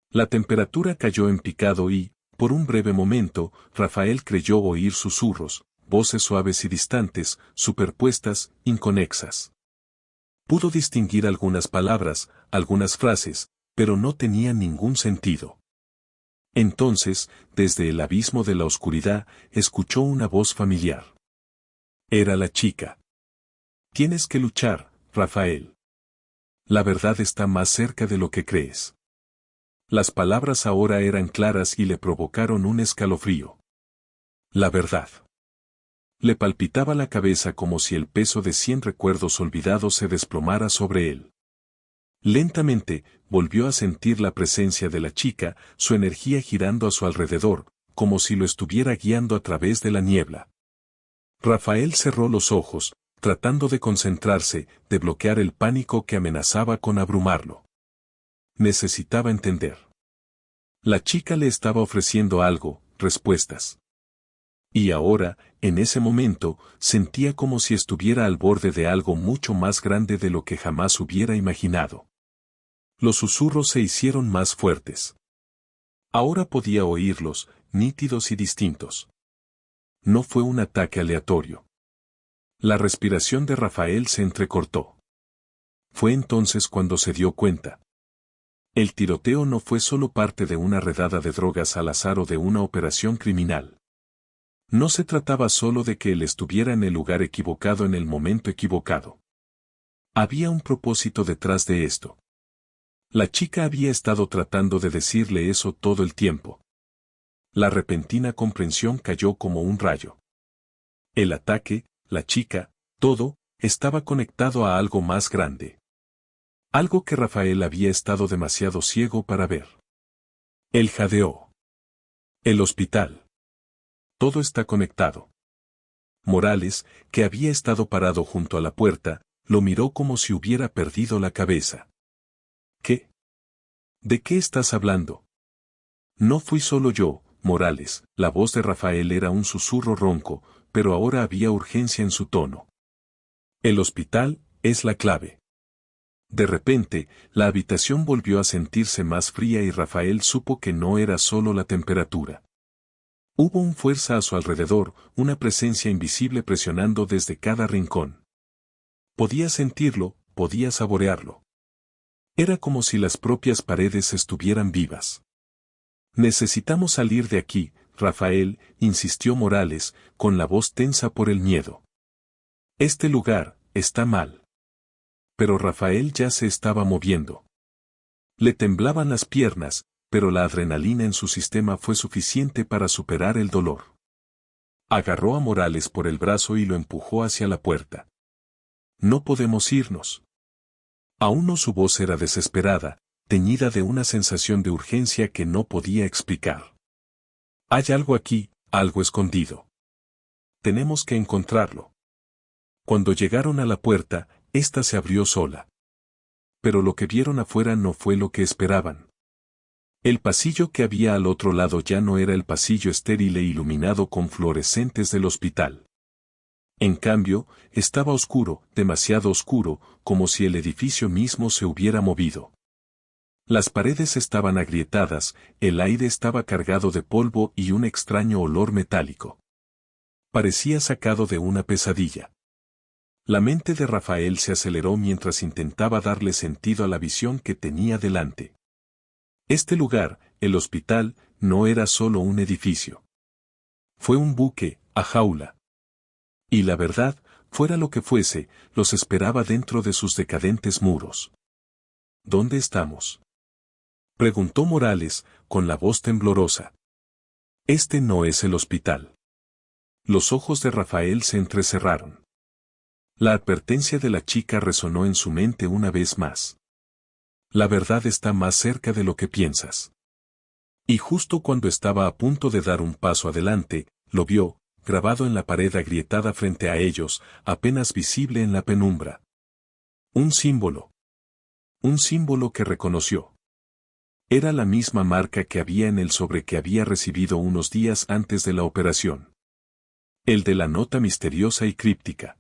La temperatura cayó en picado y, por un breve momento, Rafael creyó oír susurros, voces suaves y distantes, superpuestas, inconexas. Pudo distinguir algunas palabras, algunas frases, pero no tenían ningún sentido. Entonces, desde el abismo de la oscuridad, escuchó una voz familiar. Era la chica. Tienes que luchar, Rafael. La verdad está más cerca de lo que crees. Las palabras ahora eran claras y le provocaron un escalofrío. La verdad. Le palpitaba la cabeza como si el peso de 100 recuerdos olvidados se desplomara sobre él. Lentamente, volvió a sentir la presencia de la chica, su energía girando a su alrededor, como si lo estuviera guiando a través de la niebla. Rafael cerró los ojos, tratando de concentrarse, de bloquear el pánico que amenazaba con abrumarlo. Necesitaba entender. La chica le estaba ofreciendo algo, respuestas. Y ahora, en ese momento, sentía como si estuviera al borde de algo mucho más grande de lo que jamás hubiera imaginado. Los susurros se hicieron más fuertes. Ahora podía oírlos, nítidos y distintos. No fue un ataque aleatorio. La respiración de Rafael se entrecortó. Fue entonces cuando se dio cuenta. El tiroteo no fue solo parte de una redada de drogas al azar o de una operación criminal. No se trataba solo de que él estuviera en el lugar equivocado en el momento equivocado. Había un propósito detrás de esto. La chica había estado tratando de decirle eso todo el tiempo. La repentina comprensión cayó como un rayo. El ataque, la chica, todo, estaba conectado a algo más grande. Algo que Rafael había estado demasiado ciego para ver. Él jadeó. El hospital. Todo está conectado. Morales, que había estado parado junto a la puerta, lo miró como si hubiera perdido la cabeza. ¿Qué? ¿De qué estás hablando? No fui solo yo, Morales. La voz de Rafael era un susurro ronco, pero ahora había urgencia en su tono. El hospital es la clave. De repente, la habitación volvió a sentirse más fría y Rafael supo que no era solo la temperatura. Hubo una fuerza a su alrededor, una presencia invisible presionando desde cada rincón. Podía sentirlo, podía saborearlo. Era como si las propias paredes estuvieran vivas. Necesitamos salir de aquí, Rafael, insistió Morales, con la voz tensa por el miedo. Este lugar, está mal. Pero Rafael ya se estaba moviendo. Le temblaban las piernas, pero la adrenalina en su sistema fue suficiente para superar el dolor. Agarró a Morales por el brazo y lo empujó hacia la puerta. No podemos irnos. Aún no, su voz era desesperada, teñida de una sensación de urgencia que no podía explicar. Hay algo aquí, algo escondido. Tenemos que encontrarlo. Cuando llegaron a la puerta, ésta se abrió sola. Pero lo que vieron afuera no fue lo que esperaban. El pasillo que había al otro lado ya no era el pasillo estéril e iluminado con fluorescentes del hospital. En cambio, estaba oscuro, demasiado oscuro, como si el edificio mismo se hubiera movido. Las paredes estaban agrietadas, el aire estaba cargado de polvo y un extraño olor metálico. Parecía sacado de una pesadilla. La mente de Rafael se aceleró mientras intentaba darle sentido a la visión que tenía delante. Este lugar, el hospital, no era solo un edificio. Fue un buque, a jaula. Y la verdad, fuera lo que fuese, los esperaba dentro de sus decadentes muros. ¿Dónde estamos?, preguntó Morales, con la voz temblorosa. Este no es el hospital. Los ojos de Rafael se entrecerraron. La advertencia de la chica resonó en su mente una vez más. La verdad está más cerca de lo que piensas. Y justo cuando estaba a punto de dar un paso adelante, lo vio, grabado en la pared agrietada frente a ellos, apenas visible en la penumbra. Un símbolo. Un símbolo que reconoció. Era la misma marca que había en el sobre que había recibido unos días antes de la operación. El de la nota misteriosa y críptica.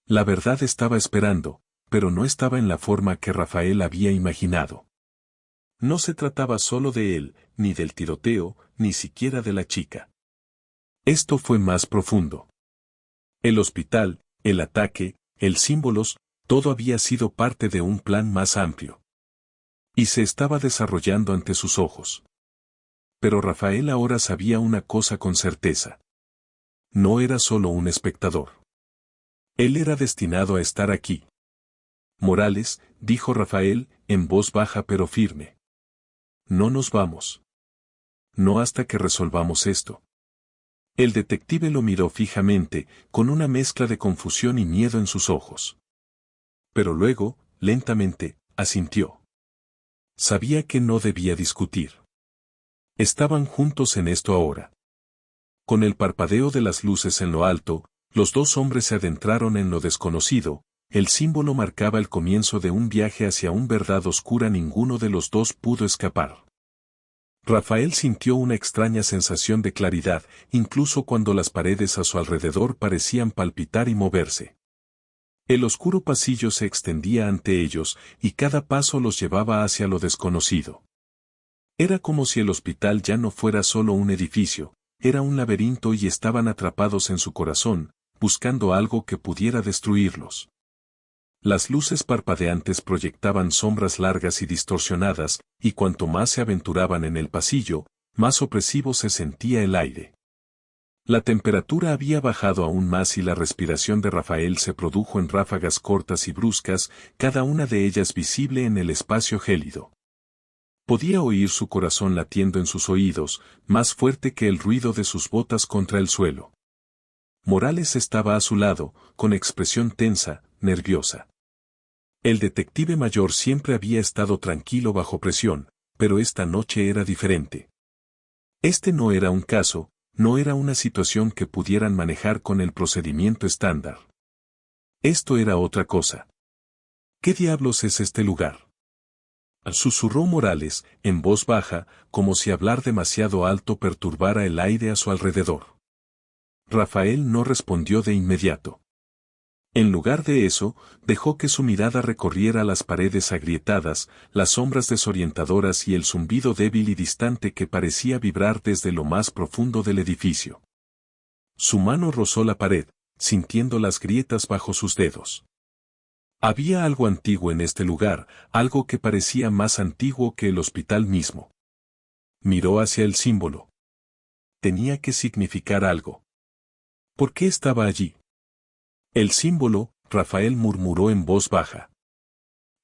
La verdad estaba esperando, pero no estaba en la forma que Rafael había imaginado. No se trataba solo de él, ni del tiroteo, ni siquiera de la chica. Esto fue más profundo. El hospital, el ataque, el símbolos, todo había sido parte de un plan más amplio. Y se estaba desarrollando ante sus ojos. Pero Rafael ahora sabía una cosa con certeza. No era solo un espectador. Él era destinado a estar aquí. Morales, dijo Rafael, en voz baja pero firme. No nos vamos. No hasta que resolvamos esto. El detective lo miró fijamente, con una mezcla de confusión y miedo en sus ojos. Pero luego, lentamente, asintió. Sabía que no debía discutir. Estaban juntos en esto ahora. Con el parpadeo de las luces en lo alto, los dos hombres se adentraron en lo desconocido. El símbolo marcaba el comienzo de un viaje hacia una verdad oscura. Ninguno de los dos pudo escapar. Rafael sintió una extraña sensación de claridad, incluso cuando las paredes a su alrededor parecían palpitar y moverse. El oscuro pasillo se extendía ante ellos, y cada paso los llevaba hacia lo desconocido. Era como si el hospital ya no fuera solo un edificio, era un laberinto y estaban atrapados en su corazón, buscando algo que pudiera destruirlos. Las luces parpadeantes proyectaban sombras largas y distorsionadas, y cuanto más se aventuraban en el pasillo, más opresivo se sentía el aire. La temperatura había bajado aún más y la respiración de Rafael se produjo en ráfagas cortas y bruscas, cada una de ellas visible en el espacio gélido. Podía oír su corazón latiendo en sus oídos, más fuerte que el ruido de sus botas contra el suelo. Morales estaba a su lado, con expresión tensa, nerviosa. El detective mayor siempre había estado tranquilo bajo presión, pero esta noche era diferente. Este no era un caso, no era una situación que pudieran manejar con el procedimiento estándar. Esto era otra cosa. ¿Qué diablos es este lugar?, susurró Morales, en voz baja, como si hablar demasiado alto perturbara el aire a su alrededor. Rafael no respondió de inmediato. En lugar de eso, dejó que su mirada recorriera las paredes agrietadas, las sombras desorientadoras y el zumbido débil y distante que parecía vibrar desde lo más profundo del edificio. Su mano rozó la pared, sintiendo las grietas bajo sus dedos. Había algo antiguo en este lugar, algo que parecía más antiguo que el hospital mismo. Miró hacia el símbolo. Tenía que significar algo. ¿Por qué estaba allí? El símbolo, Rafael murmuró en voz baja.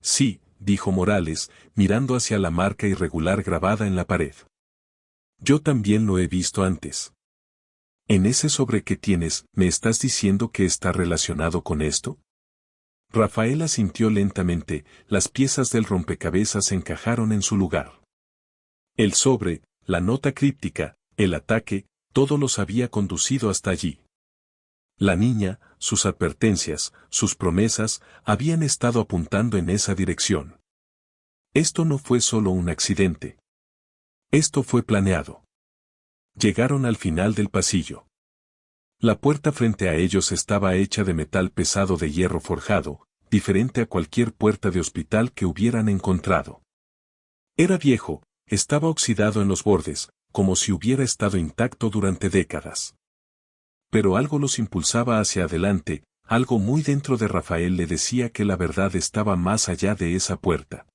Sí, dijo Morales, mirando hacia la marca irregular grabada en la pared. Yo también lo he visto antes. En ese sobre que tienes, ¿me estás diciendo que está relacionado con esto? Rafael asintió lentamente, las piezas del rompecabezas encajaron en su lugar. El sobre, la nota críptica, el ataque, todo los había conducido hasta allí. La niña, sus advertencias, sus promesas, habían estado apuntando en esa dirección. Esto no fue solo un accidente. Esto fue planeado. Llegaron al final del pasillo. La puerta frente a ellos estaba hecha de metal pesado de hierro forjado, diferente a cualquier puerta de hospital que hubieran encontrado. Era viejo, estaba oxidado en los bordes, como si hubiera estado intacto durante décadas. Pero algo los impulsaba hacia adelante, algo muy dentro de Rafael le decía que la verdad estaba más allá de esa puerta.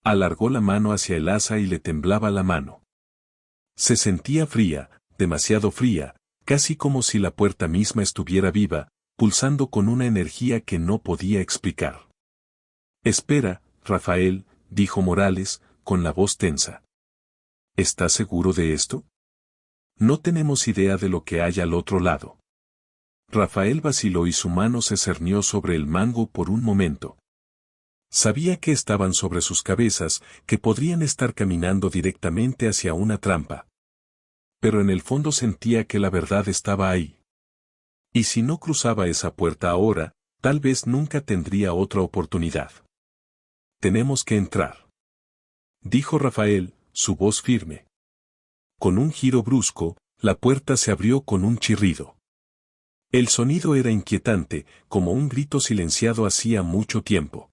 Alargó la mano hacia el asa y le temblaba la mano. Se sentía fría, demasiado fría, casi como si la puerta misma estuviera viva, pulsando con una energía que no podía explicar. Espera, Rafael, dijo Morales, con la voz tensa. ¿Estás seguro de esto? No tenemos idea de lo que hay al otro lado. Rafael vaciló y su mano se cernió sobre el mango por un momento. Sabía que estaban sobre sus cabezas, que podrían estar caminando directamente hacia una trampa. Pero en el fondo sentía que la verdad estaba ahí. Y si no cruzaba esa puerta ahora, tal vez nunca tendría otra oportunidad. Tenemos que entrar, dijo Rafael, su voz firme. Con un giro brusco, la puerta se abrió con un chirrido. El sonido era inquietante, como un grito silenciado hacía mucho tiempo.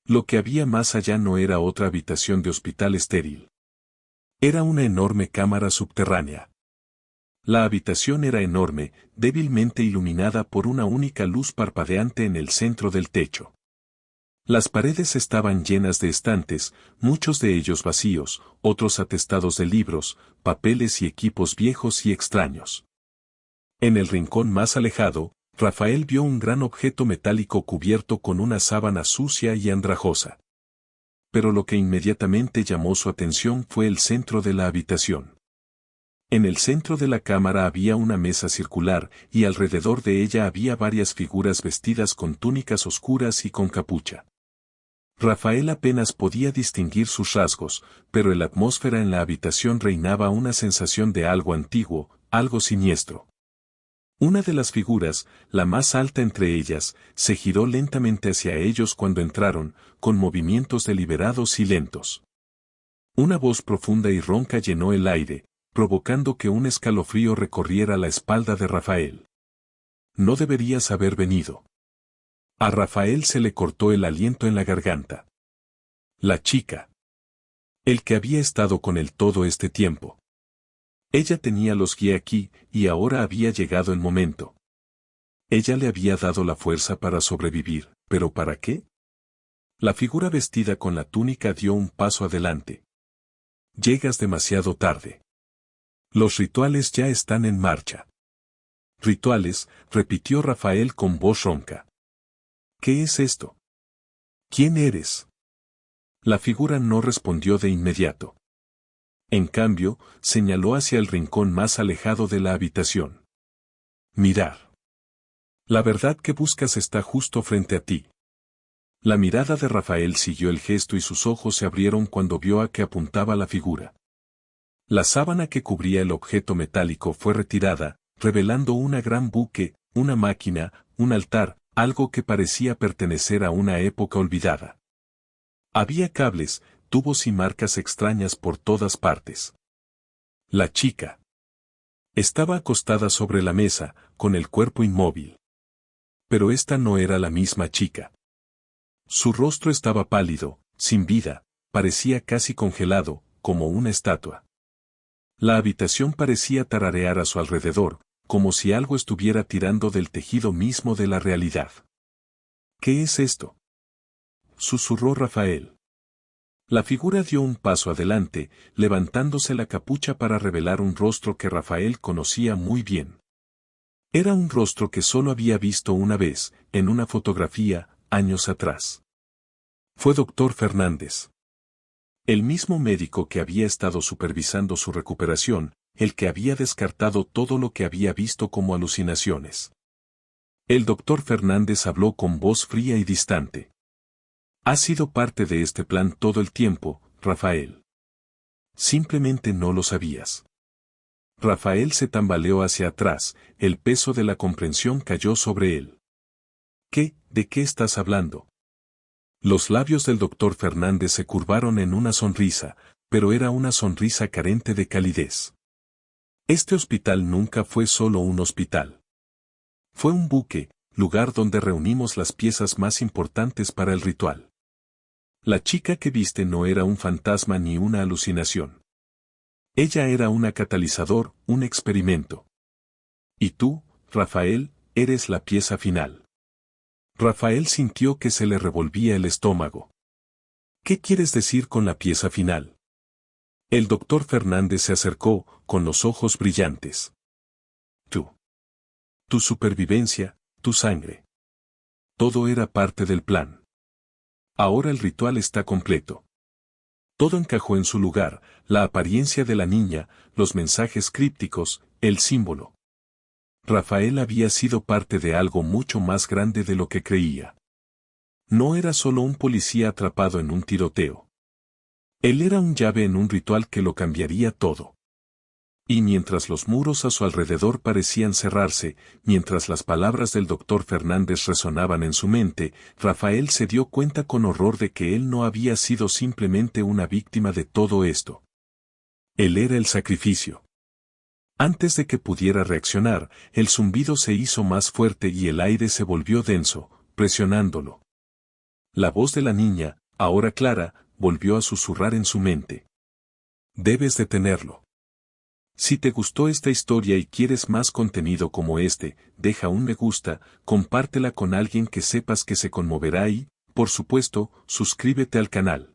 Lo que había más allá no era otra habitación de hospital estéril. Era una enorme cámara subterránea. La habitación era enorme, débilmente iluminada por una única luz parpadeante en el centro del techo. Las paredes estaban llenas de estantes, muchos de ellos vacíos, otros atestados de libros, papeles y equipos viejos y extraños. En el rincón más alejado, Rafael vio un gran objeto metálico cubierto con una sábana sucia y andrajosa. Pero lo que inmediatamente llamó su atención fue el centro de la habitación. En el centro de la cámara había una mesa circular, y alrededor de ella había varias figuras vestidas con túnicas oscuras y con capucha. Rafael apenas podía distinguir sus rasgos, pero en la atmósfera en la habitación reinaba una sensación de algo antiguo, algo siniestro. Una de las figuras, la más alta entre ellas, se giró lentamente hacia ellos cuando entraron, con movimientos deliberados y lentos. Una voz profunda y ronca llenó el aire, provocando que un escalofrío recorriera la espalda de Rafael. No deberías haber venido. A Rafael se le cortó el aliento en la garganta. La chica. El que había estado con él todo este tiempo. Ella tenía los guía aquí, y ahora había llegado el momento. Ella le había dado la fuerza para sobrevivir, ¿pero para qué? La figura vestida con la túnica dio un paso adelante. Llegas demasiado tarde. Los rituales ya están en marcha. Rituales, repitió Rafael con voz ronca. ¿Qué es esto? ¿Quién eres? La figura no respondió de inmediato. En cambio, señaló hacia el rincón más alejado de la habitación. Mirar. La verdad que buscas está justo frente a ti. La mirada de Rafael siguió el gesto y sus ojos se abrieron cuando vio a que apuntaba la figura. La sábana que cubría el objeto metálico fue retirada, revelando una gran buque, una máquina, un altar, algo que parecía pertenecer a una época olvidada. Había cables, tubos y marcas extrañas por todas partes. La chica estaba acostada sobre la mesa, con el cuerpo inmóvil. Pero esta no era la misma chica. Su rostro estaba pálido, sin vida, parecía casi congelado, como una estatua. La habitación parecía tararear a su alrededor, como si algo estuviera tirando del tejido mismo de la realidad. ¿Qué es esto?, susurró Rafael. La figura dio un paso adelante, levantándose la capucha para revelar un rostro que Rafael conocía muy bien. Era un rostro que solo había visto una vez, en una fotografía, años atrás. Fue Dr. Fernández. El mismo médico que había estado supervisando su recuperación, el que había descartado todo lo que había visto como alucinaciones. El Dr. Fernández habló con voz fría y distante. Has sido parte de este plan todo el tiempo, Rafael. Simplemente no lo sabías. Rafael se tambaleó hacia atrás, el peso de la comprensión cayó sobre él. ¿Qué? ¿De qué estás hablando? Los labios del doctor Fernández se curvaron en una sonrisa, pero era una sonrisa carente de calidez. Este hospital nunca fue solo un hospital. Fue un buque, lugar donde reunimos las piezas más importantes para el ritual. La chica que viste no era un fantasma ni una alucinación. Ella era un catalizador, un experimento. Y tú, Rafael, eres la pieza final. Rafael sintió que se le revolvía el estómago. ¿Qué quieres decir con la pieza final? El doctor Fernández se acercó, con los ojos brillantes. Tú. Tu supervivencia, tu sangre. Todo era parte del plan. Ahora el ritual está completo. Todo encajó en su lugar, la apariencia de la niña, los mensajes crípticos, el símbolo. Rafael había sido parte de algo mucho más grande de lo que creía. No era solo un policía atrapado en un tiroteo. Él era un llave en un ritual que lo cambiaría todo. Y mientras los muros a su alrededor parecían cerrarse, mientras las palabras del doctor Fernández resonaban en su mente, Rafael se dio cuenta con horror de que él no había sido simplemente una víctima de todo esto. Él era el sacrificio. Antes de que pudiera reaccionar, el zumbido se hizo más fuerte y el aire se volvió denso, presionándolo. La voz de la niña, ahora clara, volvió a susurrar en su mente. Debes detenerlo. Si te gustó esta historia y quieres más contenido como este, deja un me gusta, compártela con alguien que sepas que se conmoverá y, por supuesto, suscríbete al canal.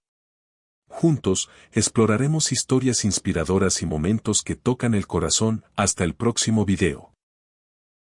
Juntos, exploraremos historias inspiradoras y momentos que tocan el corazón. Hasta el próximo video.